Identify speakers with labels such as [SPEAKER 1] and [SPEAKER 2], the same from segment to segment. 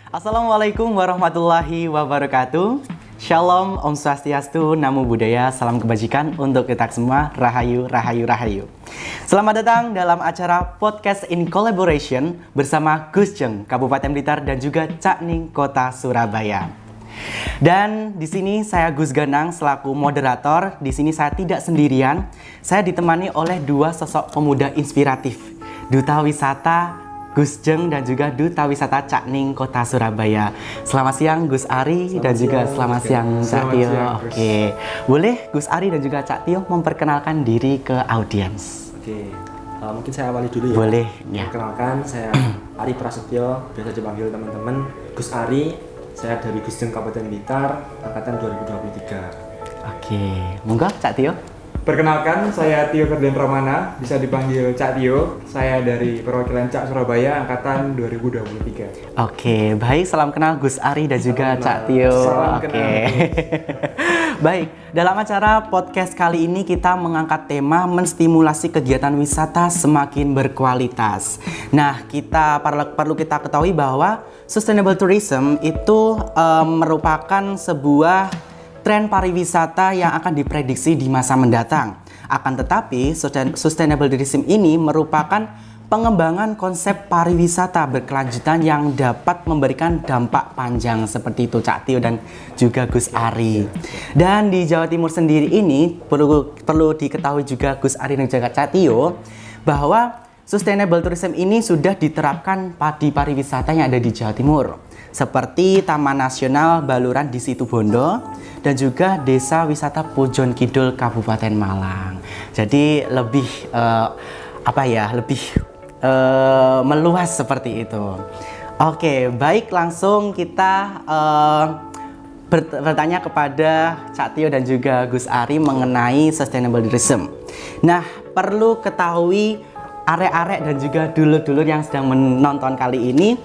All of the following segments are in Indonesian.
[SPEAKER 1] Assalamualaikum warahmatullahi wabarakatuh. Shalom, Om Swastiastu, Namo Buddhaya, salam kebajikan untuk kita semua. Rahayu, rahayu, rahayu. Selamat datang dalam acara Podcast in Collaboration bersama Gus Jeng, Kabupaten Blitar dan juga Cak Ning, Kota Surabaya. Dan di sini saya Gus Ganang selaku moderator. Di sini saya tidak sendirian. Saya ditemani oleh dua sosok pemuda inspiratif, Duta Wisata Gus Jeng dan juga Duta Wisata Cak Ning Kota Surabaya. Selamat siang Gus Ari dan juga selamat siang Cak Tio. Oke, boleh Gus Ari dan juga Cak Tio memperkenalkan diri ke audiens.
[SPEAKER 2] Oke, mungkin saya awali dulu ya.
[SPEAKER 1] Boleh. Ya.
[SPEAKER 2] Perkenalkan, saya Ari Prasetyo, biasa dipanggil teman-teman Gus Ari. Saya dari Gus Jeng Kabupaten Blitar, angkatan 2023.
[SPEAKER 1] Oke, monggo Cak Tio.
[SPEAKER 3] Perkenalkan, saya Tio Ferdian Ramana, bisa dipanggil Cak Tio. Saya dari perwakilan Cak Surabaya, angkatan 2023.
[SPEAKER 1] Oke, baik. Salam kenal Gus Ari dan juga Cak Tio. Oke. Baik, dalam acara podcast kali ini kita mengangkat tema menstimulasi kegiatan wisata semakin berkualitas. Nah, perlu kita ketahui bahwa sustainable tourism itu merupakan sebuah tren pariwisata yang akan diprediksi di masa mendatang. Akan tetapi, sustainable tourism ini merupakan pengembangan konsep pariwisata berkelanjutan yang dapat memberikan dampak panjang seperti itu Cak Tio dan juga Gus Ari. Dan di Jawa Timur sendiri ini perlu diketahui juga Gus Ari dan juga Cak Tio bahwa sustainable tourism ini sudah diterapkan di pariwisata yang ada di Jawa Timur, seperti Taman Nasional Baluran di Situbondo dan juga Desa Wisata Pujon Kidul Kabupaten Malang. Jadi lebih meluas seperti itu. Oke, baik, langsung kita bertanya kepada Cak Tio dan juga Gus Ari mengenai sustainable tourism. Nah, perlu ketahui arek-arek dan juga dulur-dulur yang sedang menonton kali ini,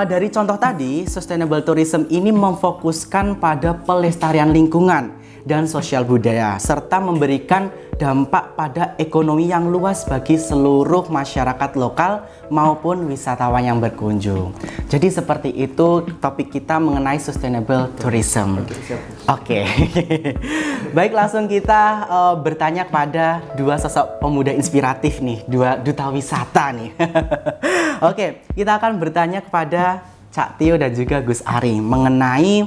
[SPEAKER 1] dari contoh tadi, sustainable tourism ini memfokuskan pada pelestarian lingkungan dan sosial budaya serta memberikan dampak pada ekonomi yang luas bagi seluruh masyarakat lokal maupun wisatawan yang berkunjung. Jadi seperti itu topik kita mengenai sustainable tourism. Oke. Baik, langsung kita bertanya kepada dua sosok pemuda inspiratif nih, dua duta wisata nih. Oke, kita akan bertanya kepada Cak Tio dan juga Gus Ari mengenai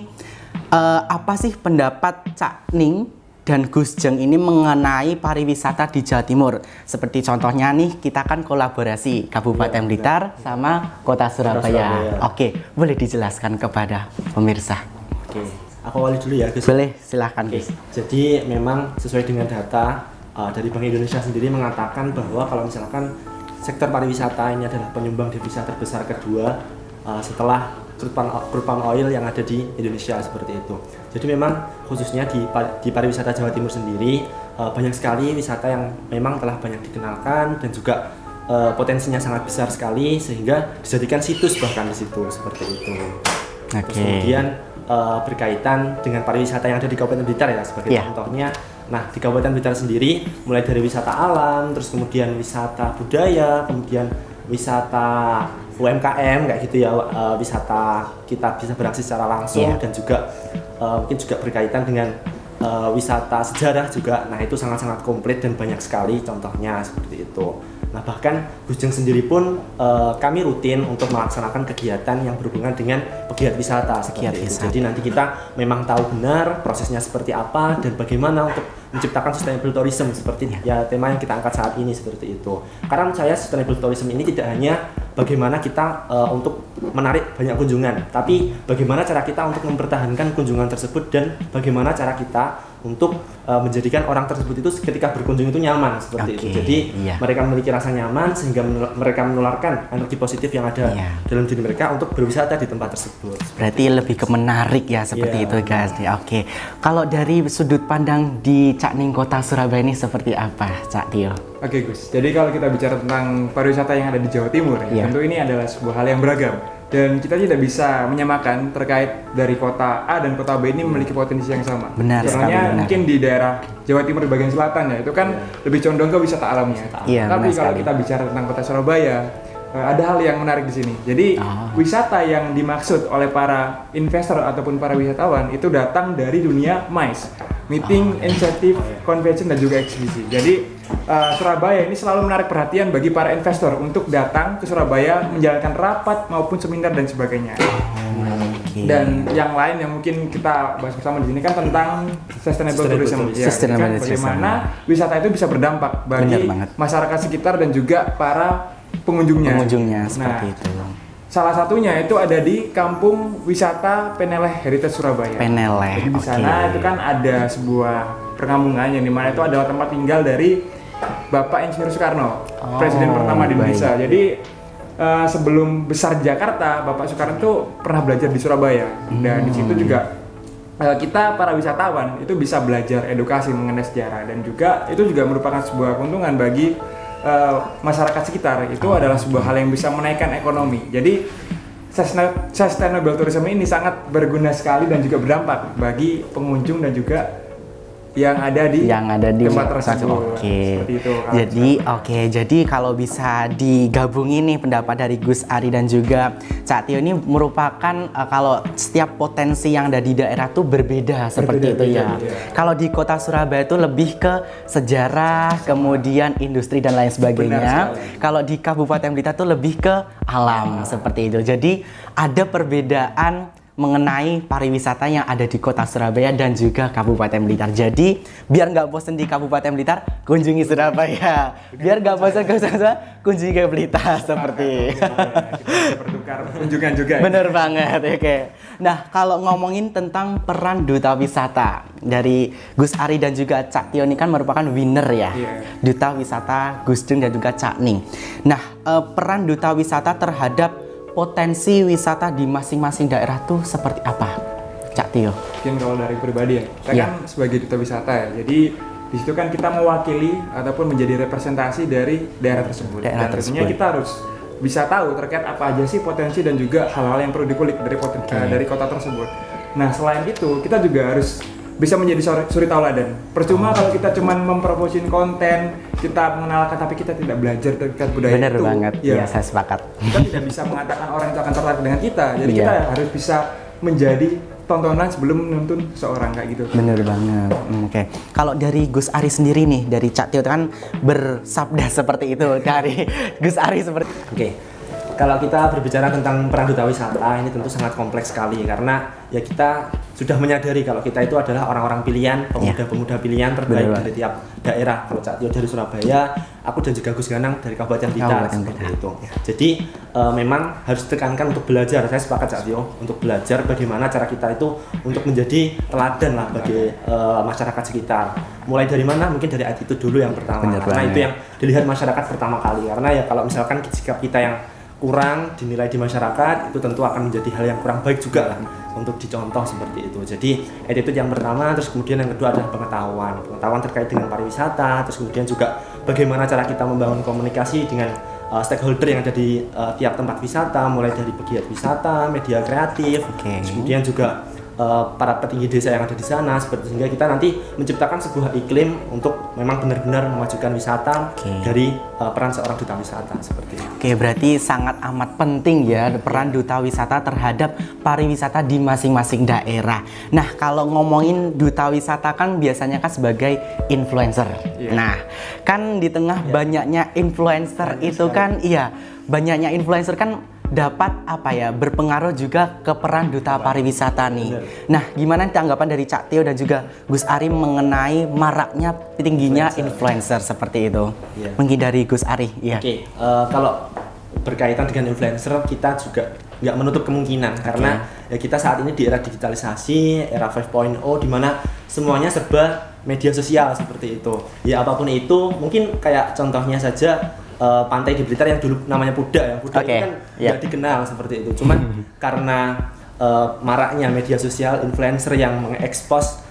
[SPEAKER 1] apa sih pendapat Cak Ning dan Gus Jeng ini mengenai pariwisata di Jawa Timur. Seperti contohnya nih, kita kan kolaborasi Kabupaten Blitar sama Kota Surabaya. Oke, boleh dijelaskan kepada pemirsa?
[SPEAKER 2] Oke, aku awali dulu ya Gus.
[SPEAKER 1] Boleh, silahkan Gus.
[SPEAKER 2] Jadi memang sesuai dengan data dari Bank Indonesia sendiri mengatakan bahwa kalau misalkan sektor pariwisata ini adalah penyumbang devisa terbesar kedua setelah crude palm oil yang ada di Indonesia, seperti itu. Jadi memang khususnya di pariwisata Jawa Timur sendiri banyak sekali wisata yang memang telah banyak dikenalkan dan juga potensinya sangat besar sekali sehingga dijadikan situs bahkan di situ, seperti itu. Terus kemudian berkaitan dengan pariwisata yang ada di Kabupaten Blitar ya, sebagai contohnya. Nah, di Kabupaten Blitar sendiri mulai dari wisata alam, terus kemudian wisata budaya, kemudian wisata UMKM kayak gitu ya, wisata kita bisa beraksi secara langsung dan juga mungkin juga berkaitan dengan wisata sejarah juga. Nah, itu sangat-sangat komplit dan banyak sekali contohnya seperti itu. Nah, bahkan Gus Jeng sendiri pun kami rutin untuk melaksanakan kegiatan yang berhubungan dengan pegiat wisata seperti itu. Jadi nanti kita memang tahu benar prosesnya seperti apa dan bagaimana untuk menciptakan sustainable tourism seperti ya tema yang kita angkat saat ini, seperti itu. Karena menurut saya sustainable tourism ini tidak hanya bagaimana kita untuk menarik banyak kunjungan, tapi bagaimana cara kita untuk mempertahankan kunjungan tersebut dan bagaimana cara kita untuk menjadikan orang tersebut itu ketika berkunjung itu nyaman, seperti itu. Jadi mereka memiliki rasa nyaman sehingga mereka menularkan energi positif yang ada dalam diri mereka untuk berwisata di tempat tersebut.
[SPEAKER 1] Berarti lebih ke menarik ya, seperti itu guys. Oke. Kalau dari sudut pandang di Cak Ning Kota Surabaya ini seperti apa, Cak Tio?
[SPEAKER 3] Oke Gus, jadi kalau kita bicara tentang pariwisata yang ada di Jawa Timur, tentu ini adalah sebuah hal yang beragam. Dan kita tidak bisa menyamakan terkait dari kota A dan kota B ini memiliki potensi yang sama.
[SPEAKER 1] Benar sekali.
[SPEAKER 3] Karena mungkin di daerah Jawa Timur di bagian selatan ya, itu kan lebih condong ke wisata alamnya.
[SPEAKER 1] Iya,
[SPEAKER 3] tapi kalau kita bicara tentang kota Surabaya, ada hal yang menarik di sini. Jadi wisata yang dimaksud oleh para investor ataupun para wisatawan itu datang dari dunia MICE, Meeting, Incentive, Convention dan juga eksibisi. Jadi Surabaya ini selalu menarik perhatian bagi para investor untuk datang ke Surabaya menjalankan rapat maupun seminar dan sebagainya. Dan yang lain yang mungkin kita bahas bersama di sini kan tentang sustainable tourism. Ya,
[SPEAKER 1] Sustainable
[SPEAKER 3] kan bagaimana wisata itu bisa berdampak bagi masyarakat sekitar dan juga para pengunjungnya.
[SPEAKER 1] Seperti itu.
[SPEAKER 3] Salah satunya itu ada di Kampung Wisata Peneleh Heritage Surabaya.
[SPEAKER 1] Peneleh.
[SPEAKER 3] Jadi di sana itu kan ada sebuah perkampungan yang dimana itu adalah tempat tinggal dari Bapak Insinyur Soekarno, Presiden pertama di Indonesia. Jadi sebelum besar di Jakarta, Bapak Soekarno itu pernah belajar di Surabaya. Dan di situ juga kita para wisatawan itu bisa belajar edukasi mengenai sejarah, dan juga itu juga merupakan sebuah keuntungan bagi masyarakat sekitar. Itu adalah sebuah hal yang bisa menaikkan ekonomi. Jadi sustainable tourism ini sangat berguna sekali dan juga berdampak bagi pengunjung dan juga yang ada di tempat tersebut. Seperti itu.
[SPEAKER 1] Jadi kalau bisa digabungin nih pendapat dari Gus Ari dan juga Cak Tio ini merupakan kalau setiap potensi yang ada di daerah tuh berbeda seperti itu ya. Kalau di kota Surabaya itu lebih ke sejarah, kemudian industri dan lain sebagainya. Kalau di Kabupaten Blitar tuh lebih ke alam seperti itu. Jadi ada perbedaan mengenai pariwisata yang ada di kota Surabaya dan juga Kabupaten Blitar. Jadi biar nggak bosan di Kabupaten Blitar, kunjungi Surabaya. Biar nggak bosan ke Surabaya, kunjungi ke Blitar seperti.
[SPEAKER 3] Bertukar kunjungan juga.
[SPEAKER 1] Bener banget, oke. Nah, kalau ngomongin tentang peran duta wisata dari Gus Ari dan juga Cak Tio ini kan merupakan winner ya. Duta wisata Gus Dung dan juga Cak Ning. Nah, peran duta wisata terhadap potensi wisata di masing-masing daerah tuh seperti apa, Cak Tio?
[SPEAKER 3] Mungkin kalau dari pribadi ya, saya kan sebagai duta wisata ya, jadi di situ kan kita mewakili ataupun menjadi representasi dari daerah tersebut. Dan tentunya kita harus bisa tahu terkait apa aja sih potensi dan juga hal-hal yang perlu dikulik dari kota tersebut. Nah, selain itu kita juga harus bisa menjadi suri tauladan. Percuma kalau kita cuma mempromosin konten, kita mengenalkan tapi kita tidak belajar terkait budaya.
[SPEAKER 1] Bener
[SPEAKER 3] itu.
[SPEAKER 1] Banget, ya saya sepakat.
[SPEAKER 3] Kita tidak bisa mengatakan orang itu akan tertarik dengan kita. Jadi kita harus bisa menjadi tontonan sebelum menonton seorang kayak gitu.
[SPEAKER 1] Bener banget. Oke. Kalau dari Gus Ari sendiri nih, dari Cak Tio kan bersabda seperti itu dari Gus Ari seperti.
[SPEAKER 2] Oke. Kalau kita berbicara tentang peran duta wisata, ini tentu sangat kompleks sekali karena ya kita sudah menyadari kalau kita itu adalah orang-orang pilihan, pemuda-pemuda pilihan terbaik dari tiap daerah. Kalau Cak Tio dari Surabaya, aku dan juga Gus Ganang dari Kabupaten Blitar seperti itu. Jadi memang harus ditekankan untuk belajar. Saya sepakat Cak Tio untuk belajar bagaimana cara kita itu untuk menjadi teladan lah bagi masyarakat sekitar. Mulai dari mana? Mungkin dari attitude dulu yang pertama. Karena itu yang dilihat masyarakat pertama kali. Karena ya kalau misalkan sikap kita yang kurang dinilai di masyarakat, itu tentu akan menjadi hal yang kurang baik juga lah untuk dicontoh seperti itu. Jadi attitude yang pertama, terus kemudian yang kedua adalah pengetahuan terkait dengan pariwisata, terus kemudian juga bagaimana cara kita membangun komunikasi dengan stakeholder yang ada di tiap tempat wisata, mulai dari pegiat wisata, media kreatif, terus kemudian juga para petinggi desa yang ada di sana, seperti sehingga kita nanti menciptakan sebuah iklim untuk memang benar-benar memajukan wisata dari peran seorang duta wisata seperti itu.
[SPEAKER 1] Oke, berarti sangat amat penting ya peran duta wisata terhadap pariwisata di masing-masing daerah. Nah, kalau ngomongin duta wisata kan biasanya kan sebagai influencer. Nah, kan di tengah banyaknya influencer itu kan banyaknya influencer kan dapat berpengaruh juga ke peran duta pariwisata nih. Nah, gimana tanggapan dari Cak Tio dan juga Gus Ari mengenai maraknya tingginya influencer seperti itu? Mungkin dari Gus Ari.
[SPEAKER 2] Oke, kalau berkaitan dengan influencer kita juga nggak menutup kemungkinan karena ya kita saat ini di era digitalisasi, era 5.0 di mana semuanya serba media sosial seperti itu. Ya apapun itu, mungkin kayak contohnya saja pantai di Blitar yang dulu namanya Pudak ya. Pudak itu kan nggak dikenal seperti itu. Cuman karena maraknya media sosial, influencer yang mengekspos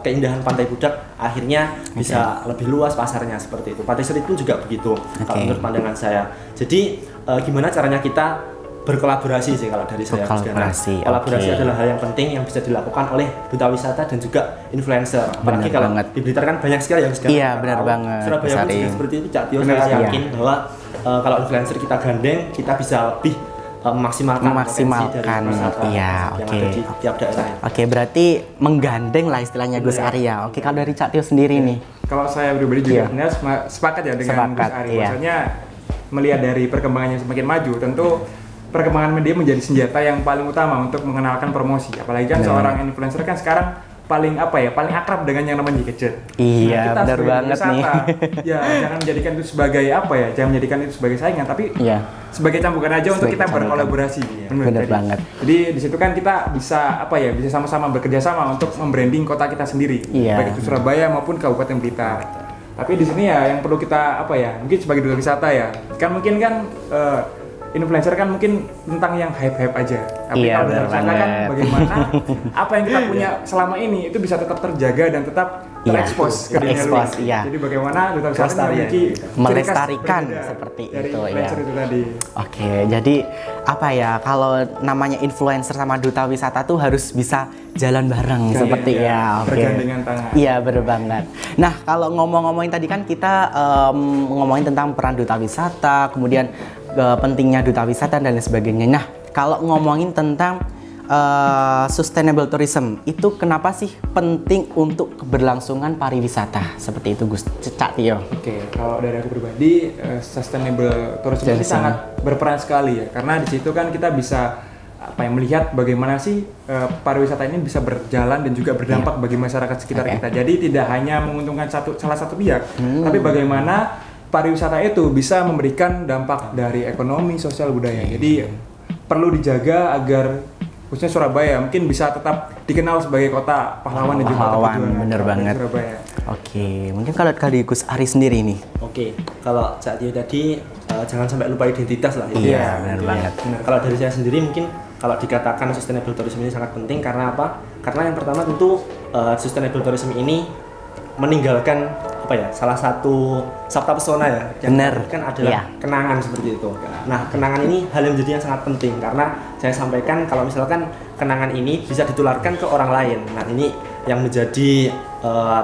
[SPEAKER 2] keindahan Pantai Pudak, akhirnya bisa lebih luas pasarnya seperti itu. Pantai Serit pun juga begitu kalau menurut pandangan saya. Jadi gimana caranya kita berkolaborasi sih kalau dari saya. Kolaborasi adalah hal yang penting yang bisa dilakukan oleh duta wisata dan juga influencer. Apalagi kalau di Blitar kan banyak sekali yang
[SPEAKER 1] benar banget.
[SPEAKER 2] Surabaya pun juga seperti itu, Cak Tio. Saya yakin bahwa kalau influencer kita gandeng, kita bisa lebih memaksimalkan potensi dari wisata
[SPEAKER 1] iya,
[SPEAKER 2] yang
[SPEAKER 1] oke.
[SPEAKER 2] ada di tiap daerah.
[SPEAKER 1] Oke, berarti menggandeng lah istilahnya Gus Ari ya. Oke, kalau dari Cak Tio sendiri nih.
[SPEAKER 3] Kalau saya pribadi juga
[SPEAKER 1] Iya.
[SPEAKER 3] sebenarnya sepakat ya dengan
[SPEAKER 1] Sepakat,
[SPEAKER 3] Gus Ari.
[SPEAKER 1] iya.
[SPEAKER 3] Maksudnya melihat dari perkembangan yang semakin maju, tentu perkembangan media menjadi senjata yang paling utama untuk mengenalkan promosi. Apalagi kan seorang influencer kan sekarang paling paling akrab dengan yang namanya gadget.
[SPEAKER 1] Iya,
[SPEAKER 3] kita
[SPEAKER 1] benar
[SPEAKER 3] sebagai
[SPEAKER 1] banget nih.
[SPEAKER 3] ya jangan menjadikan itu sebagai jangan menjadikan itu sebagai saingan, tapi
[SPEAKER 1] Iya.
[SPEAKER 3] sebagai cambukan aja untuk
[SPEAKER 1] Sebagai
[SPEAKER 3] kita
[SPEAKER 1] cambukan.
[SPEAKER 3] berkolaborasi.
[SPEAKER 1] Benar
[SPEAKER 3] Jadi-
[SPEAKER 1] banget.
[SPEAKER 3] Jadi di situ kan kita bisa bisa sama-sama bekerja sama untuk membranding kota kita sendiri,
[SPEAKER 1] Iya.
[SPEAKER 3] baik itu Surabaya maupun Kabupaten Blitar. Tapi di sini ya yang perlu kita mungkin sebagai duta wisata ya, kan mungkin kan influencer kan mungkin tentang yang hype-hype aja. Tapi
[SPEAKER 1] Iya,
[SPEAKER 3] kalau duta
[SPEAKER 1] benar
[SPEAKER 3] wisata kan
[SPEAKER 1] banget.
[SPEAKER 3] bagaimana apa yang kita punya selama ini itu bisa tetap terjaga dan tetap
[SPEAKER 1] Iya,
[SPEAKER 3] terekspos ke dunia
[SPEAKER 1] terekspos,
[SPEAKER 3] luar.
[SPEAKER 1] iya.
[SPEAKER 3] Jadi bagaimana duta wisata
[SPEAKER 2] Kelestarian.
[SPEAKER 3] memiliki ciri khas
[SPEAKER 1] Melestarikan
[SPEAKER 3] berbeda
[SPEAKER 1] seperti
[SPEAKER 3] dari
[SPEAKER 1] itu, ya.
[SPEAKER 3] influencer itu tadi.
[SPEAKER 1] Oke, jadi apa ya, kalau namanya influencer sama duta wisata tuh harus bisa jalan bareng seperti ya. Oke.
[SPEAKER 3] Bergandengan tangan.
[SPEAKER 1] Iya, bener banget. Nah, kalau ngomongin tadi kan kita ngomongin tentang peran duta wisata, kemudian pentingnya duta wisata dan lain sebagainya. Nah, kalau ngomongin tentang sustainable tourism, itu kenapa sih penting untuk keberlangsungan pariwisata? Seperti itu Gus Cak Tio.
[SPEAKER 3] Oke, kalau dari aku pribadi, sustainable tourism ini
[SPEAKER 1] Tourism.
[SPEAKER 3] sangat berperan sekali ya, karena di situ kan kita bisa melihat bagaimana sih pariwisata ini bisa berjalan dan juga berdampak bagi masyarakat sekitar
[SPEAKER 1] Oke.
[SPEAKER 3] kita. Jadi tidak hanya menguntungkan salah satu pihak, tapi bagaimana pariwisata itu bisa memberikan dampak dari ekonomi, sosial, budaya. Jadi perlu dijaga agar khususnya Surabaya mungkin bisa tetap dikenal sebagai kota pahlawan dan juga kota
[SPEAKER 1] Pahlawan,
[SPEAKER 3] perjuangan.
[SPEAKER 1] bener
[SPEAKER 3] Kota
[SPEAKER 1] banget.
[SPEAKER 3] Surabaya.
[SPEAKER 1] Oke, mungkin kalau dari Gus Ari sendiri nih.
[SPEAKER 2] Oke, kalau Cak Tio tadi jangan sampai lupa identitas lah.
[SPEAKER 1] Iya, benar banget.
[SPEAKER 2] Kalau dari saya sendiri mungkin kalau dikatakan sustainable tourism ini sangat penting karena apa? Karena yang pertama tentu sustainable tourism ini meninggalkan salah satu sabta pesona ya yang
[SPEAKER 1] Bener.
[SPEAKER 2] kan adalah
[SPEAKER 1] Iya.
[SPEAKER 2] kenangan seperti itu. Nah, kenangan ini hal yang menjadi yang sangat penting karena saya sampaikan kalau misalkan kenangan ini bisa ditularkan ke orang lain. Nah, ini yang menjadi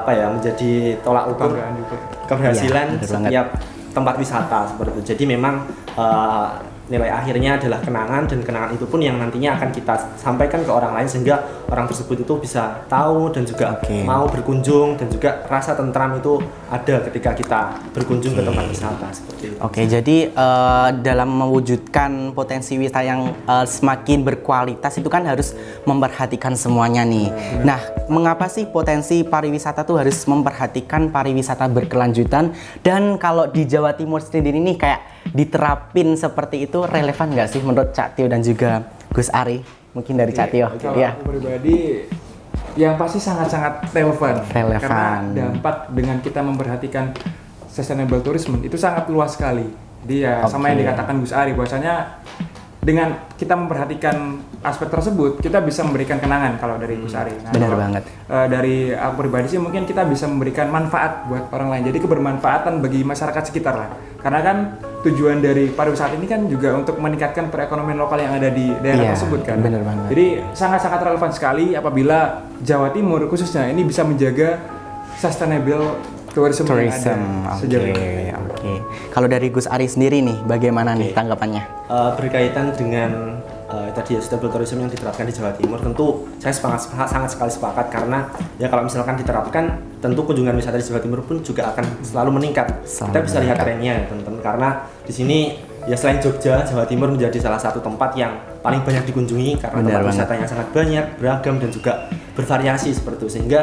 [SPEAKER 2] menjadi tolak ukur
[SPEAKER 3] Kebanggaan juga.
[SPEAKER 2] keberhasilan
[SPEAKER 1] Iya, bener banget.
[SPEAKER 2] setiap tempat wisata seperti itu. Jadi memang nilai akhirnya adalah kenangan dan kenangan itu pun yang nantinya akan kita sampaikan ke orang lain sehingga orang tersebut itu bisa tahu dan juga
[SPEAKER 1] Oke.
[SPEAKER 2] mau berkunjung dan juga rasa tentram itu ada ketika kita berkunjung ke tempat wisata seperti itu.
[SPEAKER 1] Oke, jadi dalam mewujudkan potensi wisata yang semakin berkualitas itu kan harus memperhatikan semuanya nih. Nah, mengapa sih potensi pariwisata tuh harus memperhatikan pariwisata berkelanjutan, dan kalau di Jawa Timur sendiri nih kayak diterapin seperti itu relevan nggak sih menurut Cak Tio dan juga Gus Ari? Mungkin dari Cak Tio.
[SPEAKER 3] Kalau
[SPEAKER 1] Ya.
[SPEAKER 3] aku pribadi, yang pasti sangat-sangat relevan.
[SPEAKER 1] Relevan.
[SPEAKER 3] Karena dampak dengan kita memperhatikan sustainable tourism itu sangat luas sekali. Jadi ya sama
[SPEAKER 1] Oke.
[SPEAKER 3] yang dikatakan Gus Ari, bahwasanya dengan kita memperhatikan aspek tersebut, kita bisa memberikan kenangan kalau dari Gus Ari. Nah,
[SPEAKER 1] Benar
[SPEAKER 3] kalau,
[SPEAKER 1] banget.
[SPEAKER 3] Dari aku pribadi sih mungkin kita bisa memberikan manfaat buat orang lain. Jadi kebermanfaatan bagi masyarakat sekitar lah. Karena kan tujuan dari pariwisata ini kan juga untuk meningkatkan perekonomian lokal yang ada di daerah
[SPEAKER 1] Iya,
[SPEAKER 3] tersebut kan.
[SPEAKER 1] benar banget.
[SPEAKER 3] Jadi sangat-sangat relevan sekali apabila Jawa Timur khususnya ini bisa menjaga sustainable tourism yang
[SPEAKER 1] Tourism.
[SPEAKER 3] ada sejauh
[SPEAKER 1] Oke,
[SPEAKER 3] ini.
[SPEAKER 1] oke. Kalau dari Gus Ari sendiri nih, bagaimana nih tanggapannya?
[SPEAKER 2] Berkaitan dengan tadi ya sustainable tourism yang diterapkan di Jawa Timur, tentu saya sangat sekali sepakat karena ya kalau misalkan diterapkan tentu kunjungan wisata di Jawa Timur pun juga akan selalu meningkat.
[SPEAKER 1] Selalu
[SPEAKER 2] Kita bisa lihat
[SPEAKER 1] meningkat.
[SPEAKER 2] trennya ya teman-teman, karena di sini ya selain Jogja, Jawa Timur menjadi salah satu tempat yang paling banyak dikunjungi karena
[SPEAKER 1] Benar
[SPEAKER 2] tempat
[SPEAKER 1] banget.
[SPEAKER 2] wisatanya sangat banyak, beragam dan juga bervariasi seperti itu, sehingga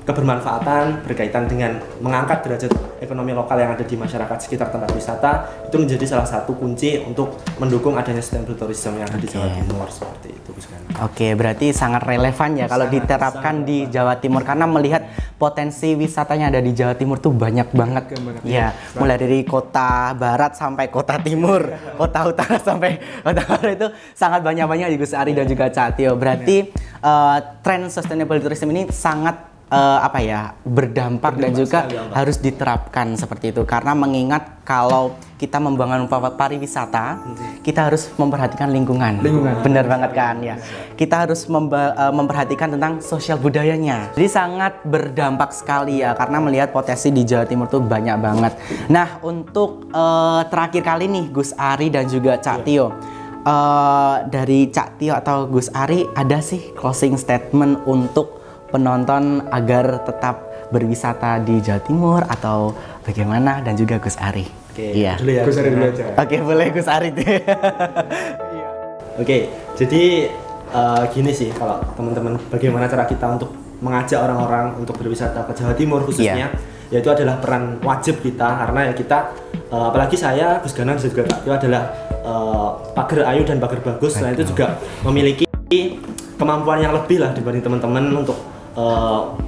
[SPEAKER 2] kebermanfaatan berkaitan dengan mengangkat derajat ekonomi lokal yang ada di masyarakat sekitar tempat wisata itu menjadi salah satu kunci untuk mendukung adanya sustainable tourism yang ada di Jawa Timur seperti itu, Gus Gani.
[SPEAKER 1] Oke, berarti sangat relevan ya kalau diterapkan di Jawa Timur, karena melihat potensi wisatanya ada di Jawa Timur tuh banyak banget.
[SPEAKER 3] Banget.
[SPEAKER 1] Ya, mulai dari kota barat sampai kota timur, kota utara sampai kota barat itu sangat banyak-banyak di Gus Ari dan juga Cak Tio. Berarti tren sustainable tourism ini sangat berdampak dan juga
[SPEAKER 2] sekali, Pak.
[SPEAKER 1] harus diterapkan seperti itu, karena mengingat kalau kita membangun pariwisata kita harus memperhatikan lingkungan. Benar banget kan ya, kita harus memperhatikan tentang sosial budayanya, jadi sangat berdampak sekali ya, karena melihat potensi di Jawa Timur tuh banyak banget. Nah, untuk terakhir kali nih Gus Ari dan juga Cak Tio, dari Cak Tio atau Gus Ari, ada sih closing statement untuk penonton agar tetap berwisata di Jawa Timur atau bagaimana, dan juga Gus Ari.
[SPEAKER 2] Oke,
[SPEAKER 1] Iya.
[SPEAKER 2] dulu ya.
[SPEAKER 3] Gus Ari dulu aja.
[SPEAKER 1] Oke, boleh Gus Ari.
[SPEAKER 2] Oke, jadi gini sih kalau teman-teman, bagaimana cara kita untuk mengajak orang-orang untuk berwisata ke Jawa Timur khususnya, yaitu adalah peran wajib kita, karena ya kita apalagi saya, Gus Ganang dan juga Kak Tio adalah pager ayu dan pager bagus, nah itu juga memiliki kemampuan yang lebih lah dibanding teman-teman untuk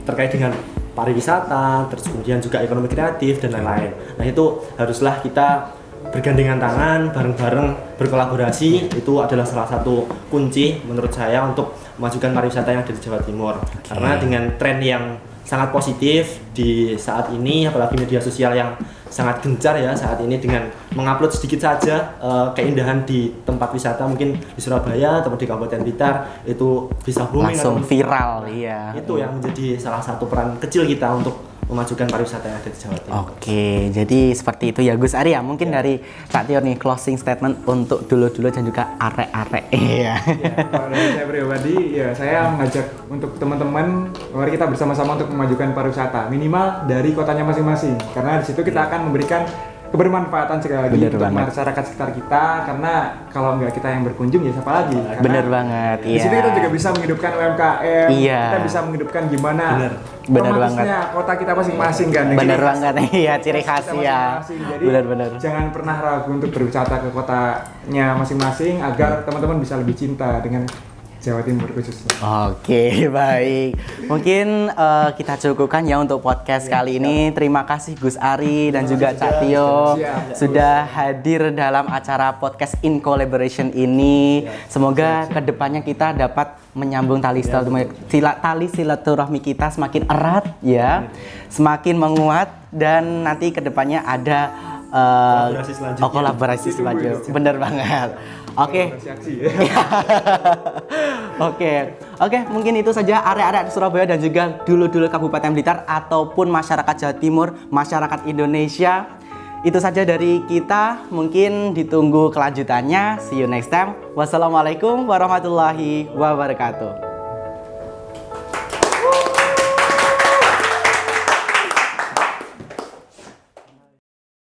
[SPEAKER 2] terkait dengan pariwisata, terus kemudian juga ekonomi kreatif dan lain-lain. Nah itu haruslah kita bergandengan tangan, bareng-bareng berkolaborasi. Itu adalah salah satu kunci menurut saya untuk memajukan pariwisata yang ada di Jawa Timur. Karena dengan tren yang sangat positif di saat ini, apalagi media sosial yang sangat gencar ya saat ini, dengan mengupload sedikit saja keindahan di tempat wisata, mungkin di Surabaya atau di Kabupaten Blitar, itu bisa booming
[SPEAKER 1] Langsung
[SPEAKER 2] atau
[SPEAKER 1] viral, iya.
[SPEAKER 2] itu yang menjadi salah satu peran kecil kita untuk memajukan pariwisata yang ada di Jawa Timur.
[SPEAKER 1] Oke, jadi seperti itu ya Gus Ari ya. Mungkin dari Cak Tio nih closing statement untuk dulu-dulu dan juga arek-arek. Iya.
[SPEAKER 3] Kalau dari saya pribadi, ya saya mengajak untuk teman-teman, mari kita bersama-sama untuk memajukan pariwisata, minimal dari kotanya masing-masing. Karena di situ kita akan memberikan kebermanfaatan sekali lagi
[SPEAKER 1] Bener
[SPEAKER 3] untuk
[SPEAKER 1] banget.
[SPEAKER 3] masyarakat sekitar kita, karena kalau nggak kita yang berkunjung ya siapa lagi? Karena
[SPEAKER 1] Bener banget,
[SPEAKER 3] di situ
[SPEAKER 1] iya.
[SPEAKER 3] kita juga bisa menghidupkan UMKM,
[SPEAKER 1] Iya.
[SPEAKER 3] kita bisa menghidupkan gimana
[SPEAKER 1] Bener
[SPEAKER 3] romantisnya kota kita masing-masing kan.
[SPEAKER 1] Bener
[SPEAKER 3] Ciri khas
[SPEAKER 1] banget, iya, ciri khas
[SPEAKER 3] kita
[SPEAKER 1] ya.
[SPEAKER 3] masing-masing. Jadi
[SPEAKER 1] Bener-bener.
[SPEAKER 3] jangan pernah ragu untuk berwisata ke kotanya masing-masing agar teman-teman bisa lebih cinta dengan Jawa Timur khususnya.
[SPEAKER 1] Oke, baik. Mungkin kita cukupkan ya untuk podcast kali ini. Terima kasih Gus Ari dan juga Cak Tio
[SPEAKER 3] Siap.
[SPEAKER 1] sudah hadir dalam acara podcast in collaboration ini. Semoga kedepannya kita dapat menyambung tali silaturahmi kita semakin erat ya, semakin menguat, dan nanti kedepannya ada
[SPEAKER 2] Kolaborasi selanjutnya.
[SPEAKER 1] kolaborasi selanjutnya. Bener banget. Oke. Oke, mungkin itu saja arek-arek Surabaya dan juga dulu-dulu Kabupaten Blitar ataupun masyarakat Jawa Timur, masyarakat Indonesia. Itu saja dari kita, mungkin ditunggu kelanjutannya. See you next time. Wassalamualaikum warahmatullahi wabarakatuh.